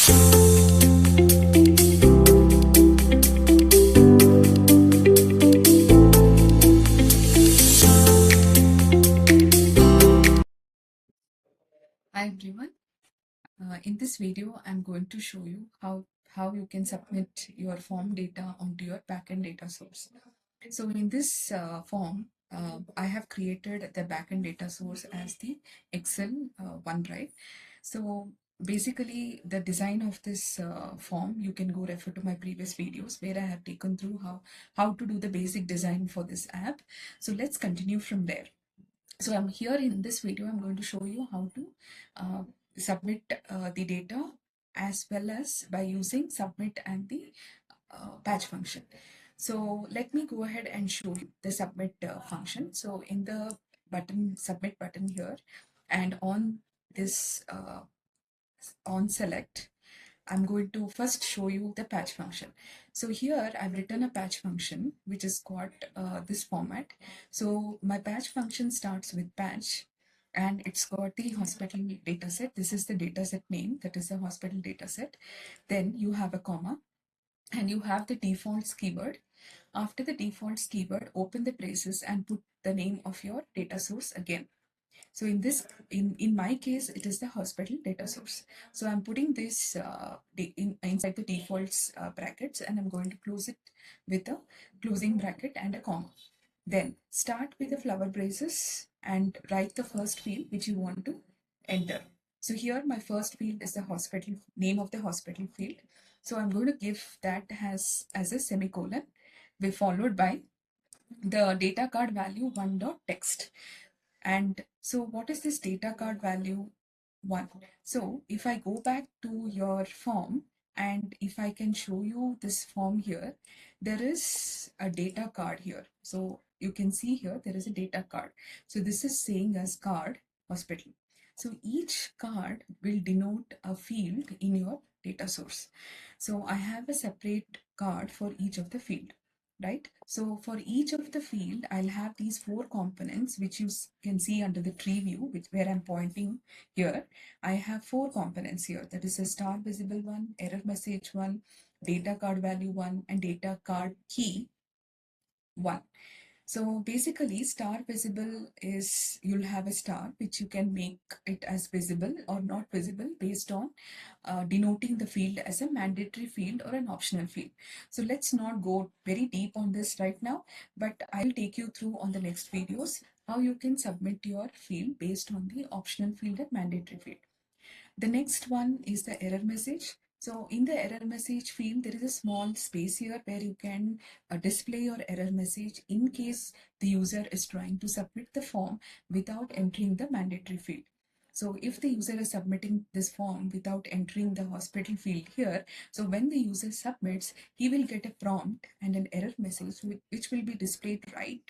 Hi everyone. In this video, I'm going to show you how you can submit your form data onto your backend data source. So in this form, I have created the backend data source as the Excel OneDrive. So basically, the design of this form, you can go refer to my previous videos where I have taken through how to do the basic design for this app. So let's continue from there. So I'm here in this video, I'm going to show you how to uh, submit the data as well as by using submit and the patch function. So let me go ahead and show you the submit function. So in the submit button here, and on this on select, I'm going to first show you the patch function. So here I've written a patch function which has got this format. So my patch function starts with patch and it's got the hospital dataset. This is the dataset name, that is the hospital dataset. Then you have a comma and you have the defaults keyword. After the defaults keyword, open the braces and put the name of your data source again. So in my case, it is the hospital data source. So I'm putting this inside the defaults brackets and I'm going to close it with a closing bracket and a comma. Then start with the flower braces and write the first field which you want to enter. So here my first field is the hospital name of the hospital field. So I'm going to give that as a semicolon, be followed by the data card value 1.text. And so what is this data card value 1? So if I go back to your form and if I can show you this form here, there is a data card here. So you can see here there is a data card. So this is saying as card hospital. So each card will denote a field in your data source. So I have a separate card for each of the field. Right. So for each of the field, I'll have these 4 components, which you can see under the tree view, where I'm pointing here. I have 4 components here. That is a star visible one, error message one, data card value one, and data card key one. So basically, star visible is you'll have a star which you can make it as visible or not visible based on denoting the field as a mandatory field or an optional field. So let's not go very deep on this right now, but I'll take you through on the next videos how you can submit your field based on the optional field and mandatory field. The next one is the error message. So in the error message field, there is a small space here where you can display your error message in case the user is trying to submit the form without entering the mandatory field. So if the user is submitting this form without entering the hospital field here, so when the user submits, he will get a prompt and an error message which will be displayed right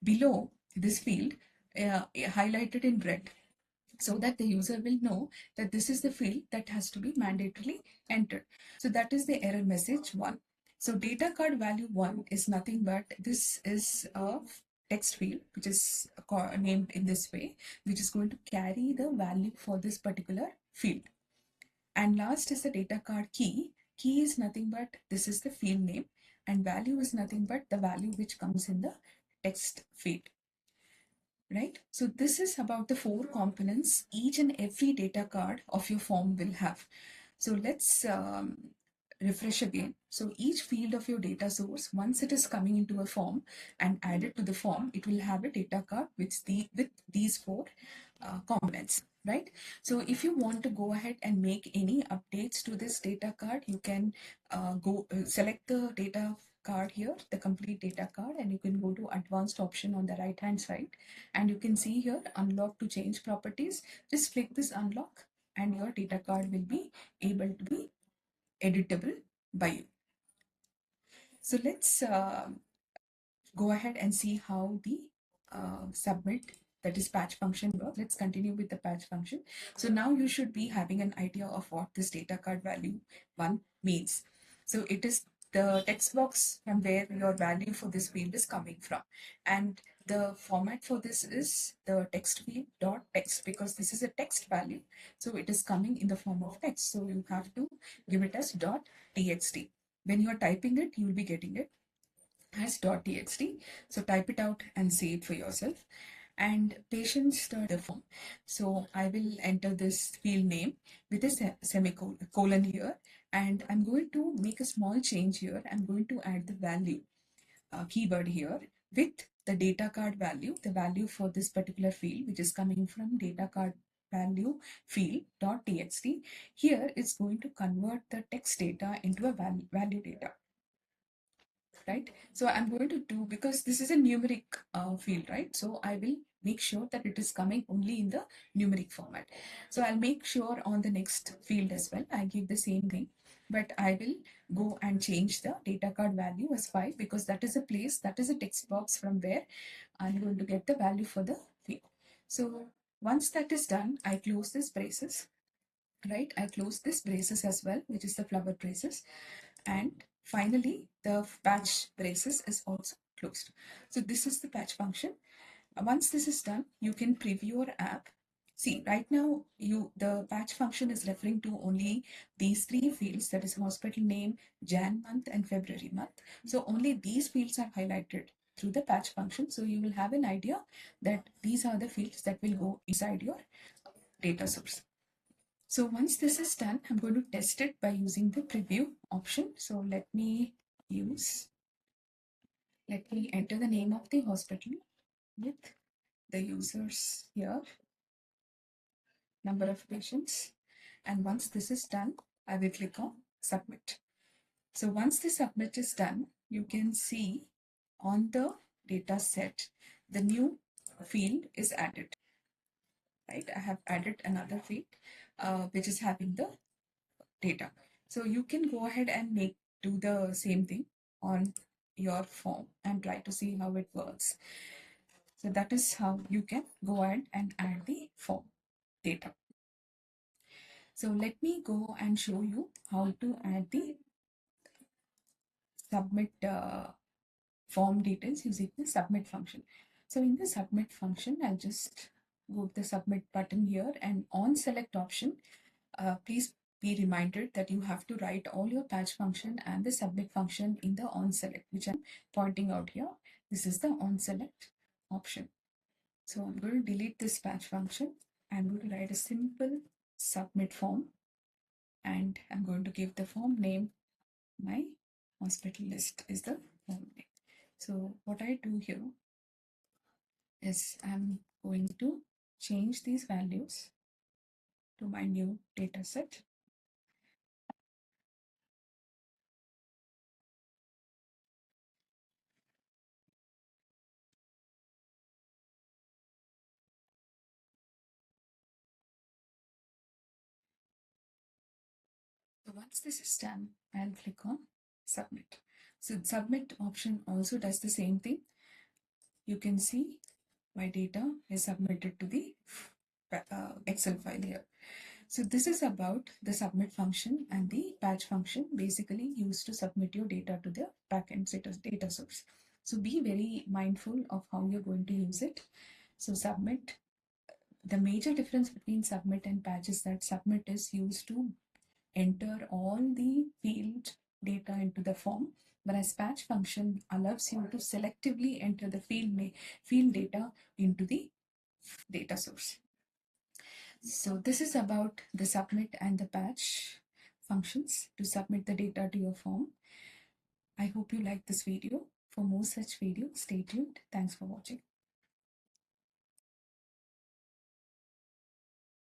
below this field, highlighted in red, so that the user will know that this is the field that has to be mandatorily entered. So that is the error message 1. So data card value 1 is nothing but this is a text field which is named in this way, which is going to carry the value for this particular field. And last is the data card key. Key is nothing but this is the field name, and value is nothing but the value which comes in the text field. Right? So this is about the 4 components each and every data card of your form will have. So let's refresh again. So each field of your data source, once it is coming into a form and added to the form, it will have a data card with these 4 components. Right? So if you want to go ahead and make any updates to this data card, you can select the data card here, the complete data card, and you can go to advanced option on the right hand side, and you can see here unlock to change properties. Just click this unlock and your data card will be able to be editable by you. So let's go ahead and see how the submit, that is patch function, works. Let's continue with the patch function. So now you should be having an idea of what this data card value 1 means. So it is the text box from where your value for this field is coming from, and the format for this is the text field dot text, because this is a text value, so it is coming in the form of text, so you have to give it as dot txt. When you are typing it, you will be getting it as dot txt. So type it out and see it for yourself. And patients the form. So I will enter this field name with a semicolon here, and I'm going to make a small change here. I'm going to add the value keyword here with the data card value, the value for this particular field, which is coming from data card value field dot txt. Here it's going to convert the text data into a value data, right? So I'm going to do, because this is a numeric field, right? So I will make sure that it is coming only in the numeric format. So I'll make sure on the next field as well, I give the same thing, but I will go and change the data card value as 5, because that is a place, that is a text box from where I'm going to get the value for the field. So once that is done, I close this braces, right? I close this braces as well, which is the flower braces. And finally, the patch braces is also closed. So this is the patch function. Once this is done, you can preview your app. See, right now, the patch function is referring to only these 3 fields, that is hospital name, Jan month, and February month. So only these fields are highlighted through the patch function. So you will have an idea that these are the fields that will go inside your data source. So once this is done, I'm going to test it by using the preview option. So let me enter the name of the hospital with the users here, number of patients. And once this is done, I will click on submit. So once the submit is done, you can see on the data set, the new field is added, right? I have added another field, which is having the data. So you can go ahead and do the same thing on your form and try to see how it works. So that is how you can go ahead and add the form data. So let me go and show you how to add the submit form details using the submit function. So in the submit function, I'll just go to the submit button here, and on select option, please be reminded that you have to write all your patch function and the submit function in the on select, which I'm pointing out here. This is the on select option. So I'm going to delete this patch function. I'm going to write a simple submit form, and I'm going to give the form name, my hospital list is the form name. So what I do here is I'm going to change these values to my new data set. So once this is done, I'll click on submit. So submit option also does the same thing. You can see my data is submitted to the Excel file here. So this is about the submit function and the patch function, basically used to submit your data to the backend data source. So be very mindful of how you're going to use it. So submit, the major difference between submit and patch is that submit is used to enter all the field data into the form, whereas patch function allows you to selectively enter the field data into the data source. So this is about the submit and the patch functions to submit the data to your form. I hope you like this video. For more such videos, stay tuned. Thanks for watching.